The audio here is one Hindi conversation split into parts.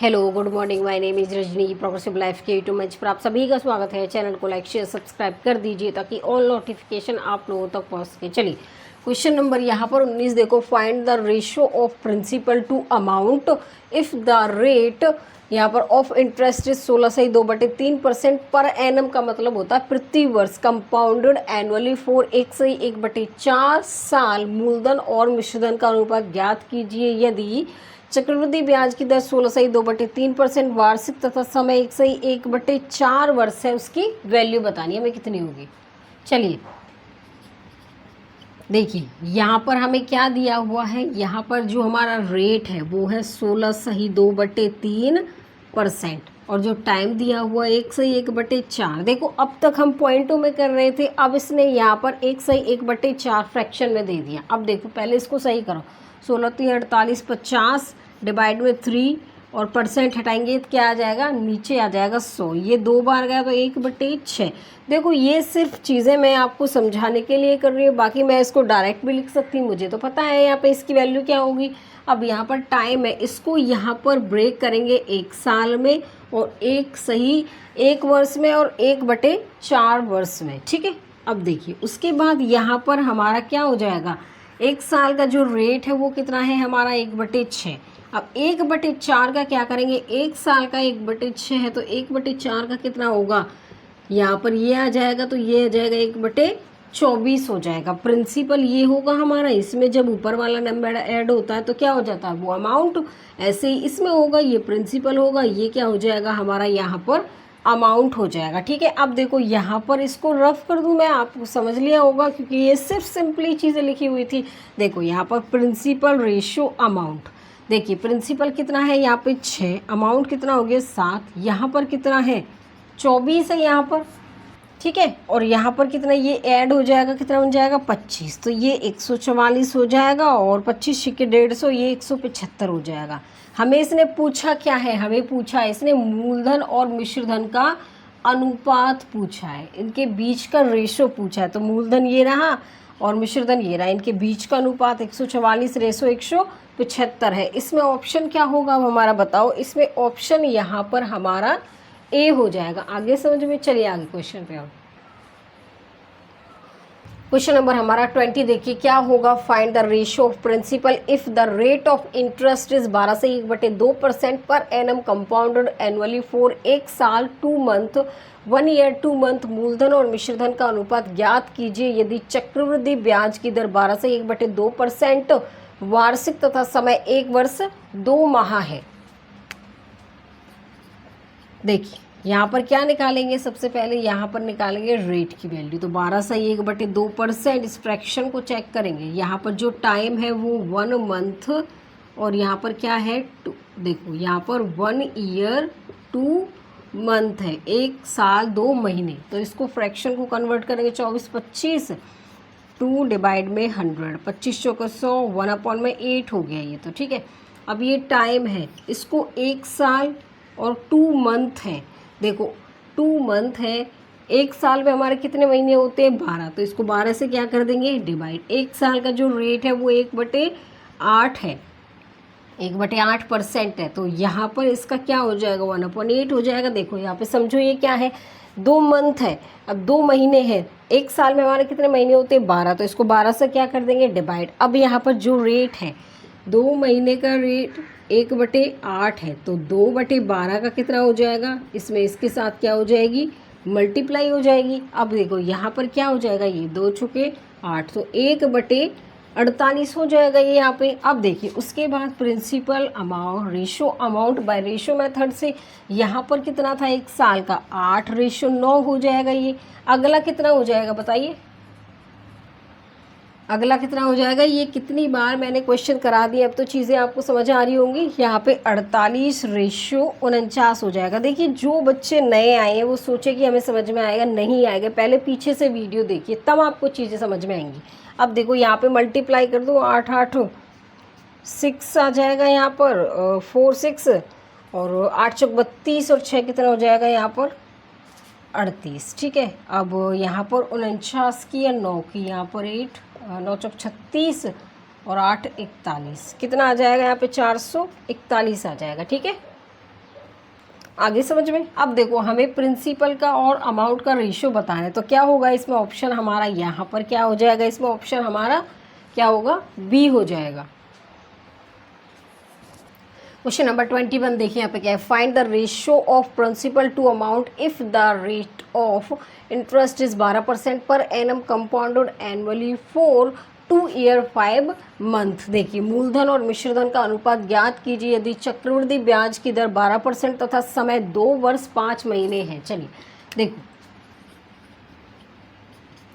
Hello good morning, my name is Rajni. Progressive life के यूट्यूब मंच पर आप सभी का स्वागत है। चैनल को लाइक शेयर सब्सक्राइब कर दीजिए ताकि ऑल नोटिफिकेशन आप लोगों तक पहुंच सके। चलिए क्वेश्चन नंबर यहाँ पर 19 देखो। Find the ratio of principal to amount if the rate यहाँ पर of interest is 16/2/3% per annum का मतलब होता है प्रति वर्ष, कंपाउंडेड एनुअली फॉर 1/4 साल। मूलधन और मिश्रधन का अनुपात ज्ञात कीजिए यदि चक्रवृद्धि ब्याज की दर 16/3% वार्षिक तथा समय 1/4 वर्ष है। उसकी वैल्यू बतानी है हमें कितनी होगी। चलिए देखिए यहाँ पर हमें क्या दिया हुआ है। यहाँ पर जो हमारा रेट है वो है 16/2/3% और जो टाइम दिया हुआ 1/4। देखो अब तक हम पॉइंटों में कर रहे थे, अब इसने यहाँ पर 1/4 फ्रैक्शन में दे दिया। अब देखो पहले इसको सही करो। 16×3 = 50 डिवाइड में 3 और परसेंट हटाएंगे तो क्या आ जाएगा, नीचे आ जाएगा 100। ये 2 बार गया तो 1/6। देखो ये सिर्फ चीज़ें मैं आपको समझाने के लिए कर रही हूँ, बाकी मैं इसको डायरेक्ट भी लिख सकती हूँ, मुझे तो पता है यहाँ पे इसकी वैल्यू क्या होगी। अब यहाँ पर टाइम है, इसको यहाँ पर ब्रेक करेंगे 1 साल में और एक वर्ष में और 1/4 वर्ष में। ठीक है, अब देखिए उसके बाद यहाँ पर हमारा क्या हो जाएगा। 1 साल का जो रेट है वो कितना है हमारा 1/6। अब 1/4 का क्या करेंगे, 1 साल का 1/6 है तो 1/4 का कितना होगा, यहाँ पर ये आ जाएगा तो ये आ जाएगा 1/24 हो जाएगा। प्रिंसिपल ये होगा हमारा, इसमें जब ऊपर वाला नंबर ऐड होता है तो क्या हो जाता है वो अमाउंट। ऐसे ही इसमें होगा, ये प्रिंसिपल होगा, ये क्या हो जाएगा हमारा यहाँ पर अमाउंट हो जाएगा। ठीक है, अब देखो यहाँ पर इसको रफ कर दूँ मैं, आपको समझ लिया होगा क्योंकि ये सिर्फ सिंपली चीज़ें लिखी हुई थी। देखो यहाँ पर प्रिंसिपल रेशियो अमाउंट, देखिए प्रिंसिपल कितना है यहाँ पे 6, अमाउंट कितना हो गया 7, यहाँ पर कितना है 24 है यहाँ पर। ठीक है, और यहाँ पर कितना ये ऐड हो जाएगा, कितना बन जाएगा 25, तो ये 144 हो जाएगा और 25 के 150, ये 175 हो जाएगा। हमें इसने पूछा क्या है, हमें पूछा है इसने मूलधन और मिश्रधन का अनुपात पूछा है, इनके बीच का रेशो पूछा है। तो मूलधन ये रहा और मिश्रधन ये रहा, इनके बीच का अनुपात 144 रेशो 175 है। इसमें ऑप्शन क्या होगा अब हमारा बताओ। इसमें ऑप्शन यहाँ पर हमारा ए हो जाएगा। आगे समझ में, चलिए आगे क्वेश्चन पे आओ। क्वेश्चन नंबर हमारा 20 देखिए क्या होगा। Find the ratio of principal if the rate of interest is 12 से 1/2% पर एनम कंपाउंडेड एनुअली फॉर 1 साल 2 मंथ 1 ईयर 2 मंथ। मूलधन और मिश्रधन का अनुपात ज्ञात कीजिए यदि चक्रवृद्धि ब्याज की दर 12 से 1/2% वार्षिक तथा समय 1 वर्ष 2 माह है। देखिए यहाँ पर क्या निकालेंगे, सबसे पहले यहाँ पर निकालेंगे रेट की वैल्यू। तो 12 से 1/2% इस फ्रैक्शन को चेक करेंगे। यहाँ पर जो टाइम है वो 1 मंथ और यहाँ पर क्या है 2। देखो यहाँ पर 1 ईयर 2 मंथ है, 1 साल 2 महीने। तो इसको फ्रैक्शन को कन्वर्ट करेंगे 24/25 2 डिवाइड में 100, 25 चौका 100, 1/8 हो गया ये तो। ठीक है, अब ये टाइम है, इसको 1 साल और 2 मंथ है। देखो 2 मंथ है, 1 साल में हमारे कितने महीने होते हैं 12, तो इसको 12 से क्या कर देंगे डिवाइड। 1 साल का जो रेट है वो 1/8 है, 1/8% है, तो यहाँ पर इसका क्या हो जाएगा 1/8 हो जाएगा। देखो यहाँ पे समझो ये क्या है 2 मंथ है, अब 2 महीने हैं, 1 साल में हमारे कितने महीने होते हैं 12, तो इसको 12 से क्या कर देंगे डिवाइड। अब यहाँ पर जो रेट है 2 महीने का रेट 1/8 है, तो 2/12 का कितना हो जाएगा, इसमें इसके साथ क्या हो जाएगी मल्टीप्लाई हो जाएगी। अब देखो यहाँ पर क्या हो जाएगा, ये 2 छुके 8, तो 1/48 हो जाएगा ये यहाँ पे। अब देखिए उसके बाद principal amount ratio amount by ratio method से यहाँ पर कितना था 1 साल का 8/9 हो जाएगा ये। अगला कितना हो जाएगा बताइए, अगला कितना हो जाएगा, ये कितनी बार मैंने क्वेश्चन करा दिए, अब तो चीज़ें आपको समझ आ रही होंगी। यहाँ पे 48/49 हो जाएगा। देखिए जो बच्चे नए आए हैं वो सोचे कि हमें समझ में आएगा, नहीं आएगा, पहले पीछे से वीडियो देखिए तब आपको चीज़ें समझ में आएंगी। अब देखो यहाँ पे मल्टीप्लाई कर दो 8 8 6 आ जाएगा यहाँ पर 4 6 और 8 चौक 32 और 6 कितना हो जाएगा यहाँ पर 38। ठीक है, अब यहाँ पर 49 की या 9 की, यहाँ पर 8 9 चौक 36 और 8 41 कितना आ जाएगा यहाँ पे 441 आ जाएगा। ठीक है, आगे समझ में। अब देखो हमें प्रिंसिपल का और अमाउंट का रेशियो बताना है, तो क्या होगा इसमें ऑप्शन हमारा, यहाँ पर क्या हो जाएगा, इसमें ऑप्शन हमारा क्या होगा, बी हो जाएगा। क्वेश्चन नंबर 21 देखिए यहाँ पे क्या है, find the ratio of principal to amount if the rate of interest is 12% per annum compounded annually for 2 year 5 month. देखिए मूलधन और मिश्रधन का अनुपात ज्ञात कीजिए यदि चक्रवृद्धि ब्याज की दर 12% तथा समय 2 वर्ष 5 महीने है। चलिए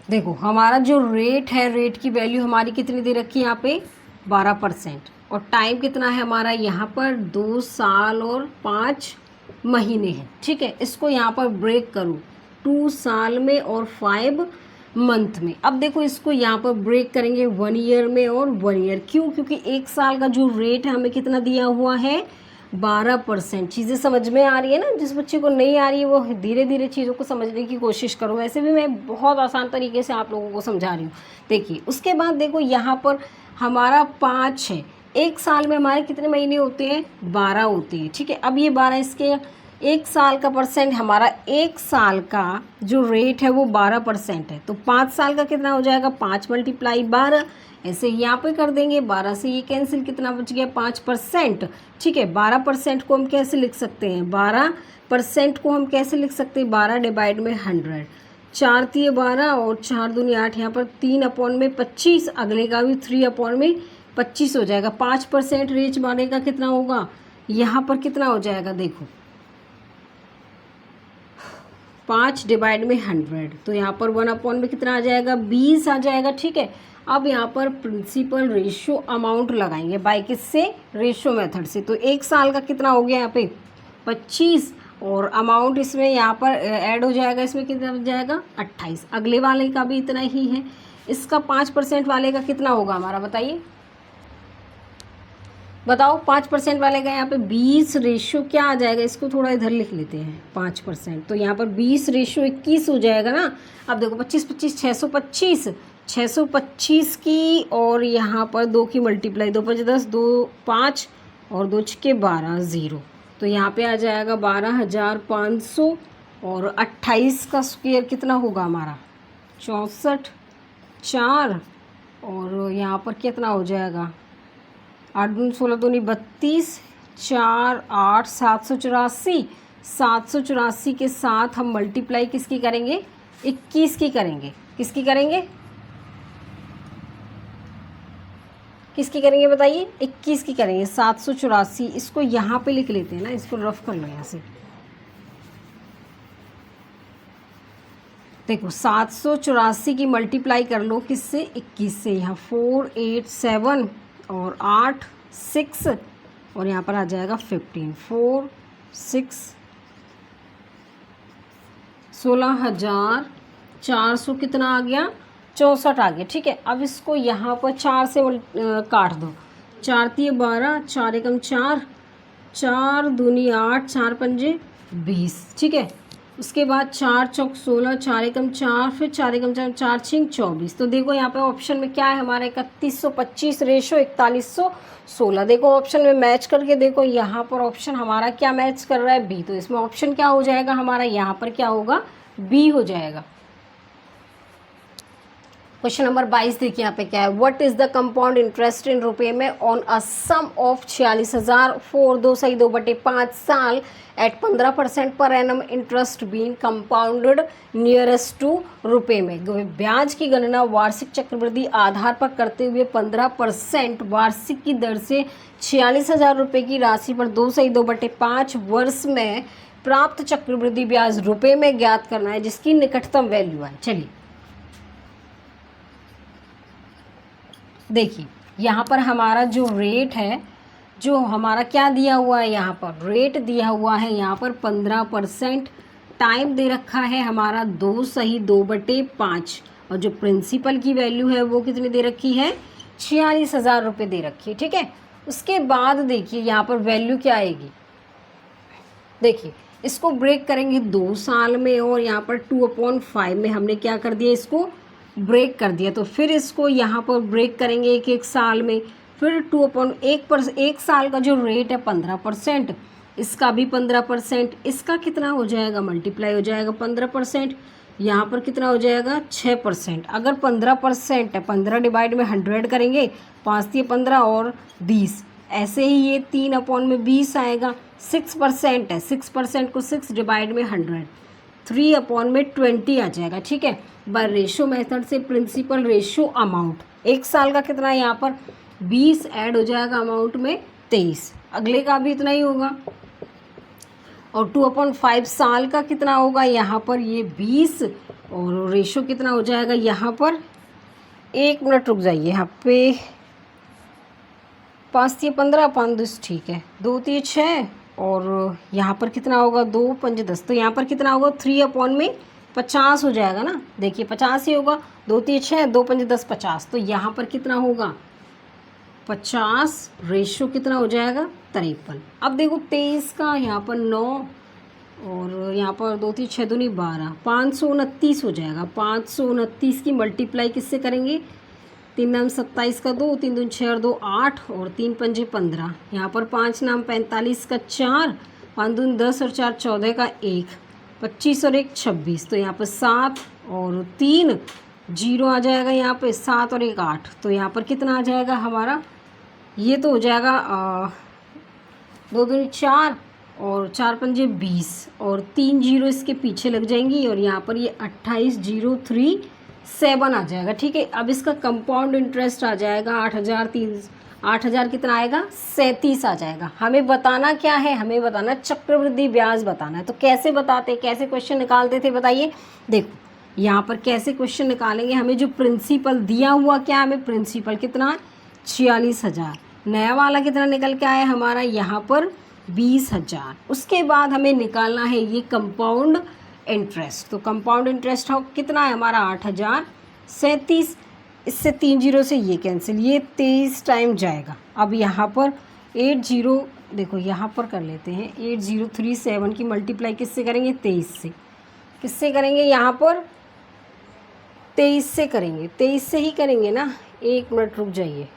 देखो हमारा जो रेट है, रेट की वैल्यू हमारी कितनी दे रखी है यहाँ पे 12%, और टाइम कितना है हमारा यहाँ पर 2 साल और 5 महीने हैं। ठीक है, इसको यहाँ पर ब्रेक करूँ 2 साल में और 5 मंथ में। अब देखो इसको यहाँ पर ब्रेक करेंगे 1 ईयर में और 1 ईयर। क्यों? क्योंकि 1 साल का जो रेट है हमें कितना दिया हुआ है 12%। चीज़ें समझ में आ रही है ना? जिस बच्चे को नहीं आ रही है वो धीरे धीरे चीज़ों को समझने की कोशिश करो। वैसे भी मैं बहुत आसान तरीके से आप लोगों को समझा रही हूँ। देखिए उसके बाद देखो यहाँ पर हमारा 5 है, 1 साल में हमारे कितने महीने होते हैं 12 होते हैं। ठीक है, अब ये 12 इसके 1 साल का परसेंट, हमारा 1 साल का जो रेट है वो 12% है, तो 5 साल का कितना हो जाएगा 5 × 12। ऐसे यहाँ पे कर देंगे, 12 से ये कैंसिल, कितना बच गया 5%। ठीक है, 12% को हम कैसे लिख सकते हैं, 12% को हम कैसे लिख सकते हैं, 12 डिवाइड में 100, 4 तिये 12 और 4 दूनी 8, यहाँ पर 3/25, अगले का भी 3/25 हो जाएगा। 5% रेट बढ़ने का कितना होगा, यहाँ पर कितना हो जाएगा, देखो 5 डिवाइड में 100, तो यहाँ पर 1/, में कितना आ जाएगा 20 आ जाएगा। ठीक है, अब यहाँ पर प्रिंसिपल रेशियो अमाउंट लगाएंगे बाय किससे, रेशियो मेथड से। तो 1 साल का कितना हो गया यहाँ पे 25, और अमाउंट इसमें यहाँ पर ऐड हो जाएगा, इसमें कितना हो जाएगा 28। अगले वाले का भी इतना ही है, इसका 5% वाले का कितना होगा हमारा, बताइए बताओ। 5% वाले का यहाँ पे 20 रेशियो क्या आ जाएगा, इसको थोड़ा इधर लिख लेते हैं 5%, तो यहाँ पर 20 रेशियो 21 हो जाएगा ना। अब देखो 25 25 625 की, और यहाँ पर 2 की मल्टीप्लाई, 2 5 10, 2 5 और 2 6 12 0, तो यहाँ पे आ जाएगा 12,500, और 28 का स्क्वायर कितना होगा हमारा 64 4, और यहाँ पर कितना हो जाएगा 8 दूनी 16 दूनी 32, 4 8 784। 784 के साथ हम मल्टीप्लाई किसकी करेंगे 21 की करेंगे, किसकी करेंगे बताइए 21 की करेंगे। 784 इसको यहाँ पे लिख लेते हैं ना, इसको रफ कर लो यहाँ से। देखो 784 की मल्टीप्लाई कर लो किससे 21 से, यहाँ 4 8 7 और 8 6, और यहाँ पर आ जाएगा 15, 4 6 16,400 कितना आ गया 64 आ गया। ठीक है, अब इसको यहाँ पर 4 से काट दो, 4 तिये 12, 4 एकम 4, 4 दूनी 8, 4 पंजे 20। ठीक है, उसके बाद 4 चौक 16, 4 एकम 4, फिर 4 एकम 4, 4 छिंग 24। तो देखो यहाँ पे ऑप्शन में क्या है हमारा 3125 रेशो 4116। देखो ऑप्शन में मैच करके देखो, यहाँ पर ऑप्शन हमारा क्या मैच कर रहा है बी, तो इसमें ऑप्शन क्या हो जाएगा हमारा, यहाँ पर क्या होगा बी हो जाएगा। क्वेश्चन नंबर 22 देखिए यहाँ पे क्या है, what is the compound interest in रुपए में on a sum of 46,000 for 2/5 साल at 15% per annum interest been compounded nearest to रुपए में। ब्याज की गणना वार्षिक चक्रवृद्धि आधार पर करते हुए 15% वार्षिक की दर से 46,000 रुपये की राशि पर 2/5 वर्ष में प्राप्त चक्रवृद्धि ब्याज रुपए में ज्ञात करना है जिसकी निकटतम वैल्यू है। चलिए देखिए यहाँ पर हमारा जो रेट है, जो हमारा क्या दिया हुआ है, यहाँ पर रेट दिया हुआ है यहाँ पर 15%, टाइम दे रखा है हमारा 2/5, और जो प्रिंसिपल की वैल्यू है वो कितनी दे रखी है 46,000 रुपये दे रखी है। ठीक है, उसके बाद देखिए यहाँ पर वैल्यू क्या आएगी, देखिए इसको ब्रेक करेंगे 2 साल में, और यहाँ पर 2/5 में हमने क्या कर दिया, इसको ब्रेक कर दिया। तो फिर इसको यहाँ पर ब्रेक करेंगे 1 साल में, फिर 1 साल का जो रेट है 15%, इसका भी 15%, इसका कितना हो जाएगा, मल्टीप्लाई हो जाएगा 15%, यहाँ पर कितना हो जाएगा 6%। अगर 15% है, 15 डिवाइड में 100 करेंगे, 5×3 = 15 और 20, ऐसे ही ये 3/20 आएगा। 6% है, 6% को 6 डिवाइड में 100, 3/20 आ जाएगा। ठीक है, बाय रेशो मेथड से प्रिंसिपल रेशो अमाउंट, 1 साल का कितना है यहाँ पर 20 ऐड हो जाएगा अमाउंट में 23, अगले का भी इतना ही होगा। और 2/5 साल का कितना होगा यहाँ पर ये 20, और रेशो कितना हो जाएगा यहाँ पर, 1 मिनट रुक जाइए यहाँ पे, 5×3 = 15, 5×2 ठीक है, 2×3 = 6, और यहाँ पर कितना होगा 2×5 = 10, तो यहाँ पर कितना होगा 3/50 हो जाएगा ना, देखिए 50 ही होगा, 2×3 = 6, 2×5 = 10, 50, तो यहाँ पर कितना होगा 50, रेशो कितना हो जाएगा 53। अब देखो 23 का यहाँ पर 9, और यहाँ पर 2×3 = 6, 2×2 = 12, 529 हो जाएगा। 529 की मल्टीप्लाई किससे करेंगे, 3 नाम 27 का 2, 3 दूनी 6 और 2 8, और 3×5 = 15, यहाँ पर 5 नाम 45 का 4, 5 दूनी 10 और 4 14 का 1, 25 और 1 26, तो यहाँ पर 7 और 3 0 आ जाएगा, यहाँ पे 7 और 1 8, तो यहाँ पर कितना आ जाएगा हमारा, ये तो हो जाएगा 2 दूनी 4 और 4×5 = 20, और 3 0 इसके पीछे लग जाएंगी, और यहाँ पर ये 28,037 आ जाएगा। ठीक है, अब इसका कंपाउंड इंटरेस्ट आ जाएगा 8,000 कितना आएगा 37 आ जाएगा। हमें बताना क्या है, हमें बताना चक्रवृद्धि ब्याज बताना है। तो कैसे बताते, कैसे क्वेश्चन निकालते थे बताइए। देखो यहाँ पर कैसे क्वेश्चन निकालेंगे, हमें जो प्रिंसिपल दिया हुआ क्या, हमें प्रिंसिपल कितना 46,000, नया वाला कितना निकल के आया हमारा यहाँ पर 20,000। उसके बाद हमें निकालना है ये कंपाउंड इंटरेस्ट, तो कंपाउंड इंटरेस्ट कितना है हमारा 8,037, इससे 3 0 से ये कैंसिल, ये 23 टाइम जाएगा। अब यहाँ पर 80, देखो यहाँ पर कर लेते हैं, 8037 की मल्टीप्लाई किससे करेंगे 23 से, किससे करेंगे यहाँ पर 23 से करेंगे, 23 से ही करेंगे ना, 1 मिनट रुक जाइए,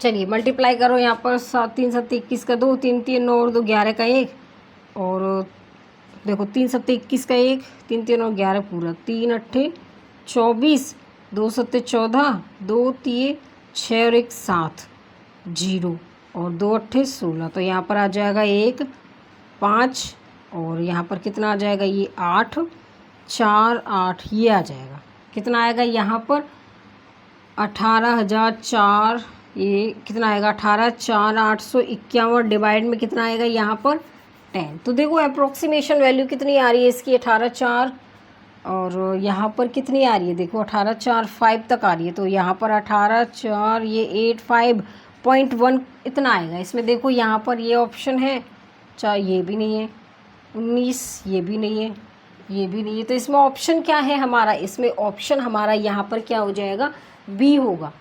चलिए मल्टीप्लाई करो यहाँ पर 7×3 = 21 का 2, 3×3 = 9 और 2 11 का 1, और देखो 3×7 = 21 का 1, 3×3 और 11 पूरा, 3×8 = 24, 2×7 = 14, 2×3 = 6 और 1 7 0, और 2×8 = 16, तो यहाँ पर आ जाएगा 1 5, और यहाँ पर कितना आ जाएगा ये 8 4 8, ये आ जाएगा, कितना आएगा यहाँ पर 18,004, ये कितना आएगा 18,4,851 डिवाइड में कितना आएगा यहाँ पर 10। तो देखो अप्रोक्सीमेशन वैल्यू कितनी आ रही है इसकी 18,4, और यहाँ पर कितनी आ रही है, देखो 18,4,5 तक आ रही है, तो यहाँ पर 18,4 ये 85.1 इतना आएगा। इसमें देखो यहाँ पर ये ऑप्शन है, चाहे ये भी नहीं है, 19 ये भी नहीं है, ये भी नहीं है, तो इसमें ऑप्शन क्या है हमारा, इसमें ऑप्शन हमारा यहाँ पर क्या हो जाएगा बी होगा।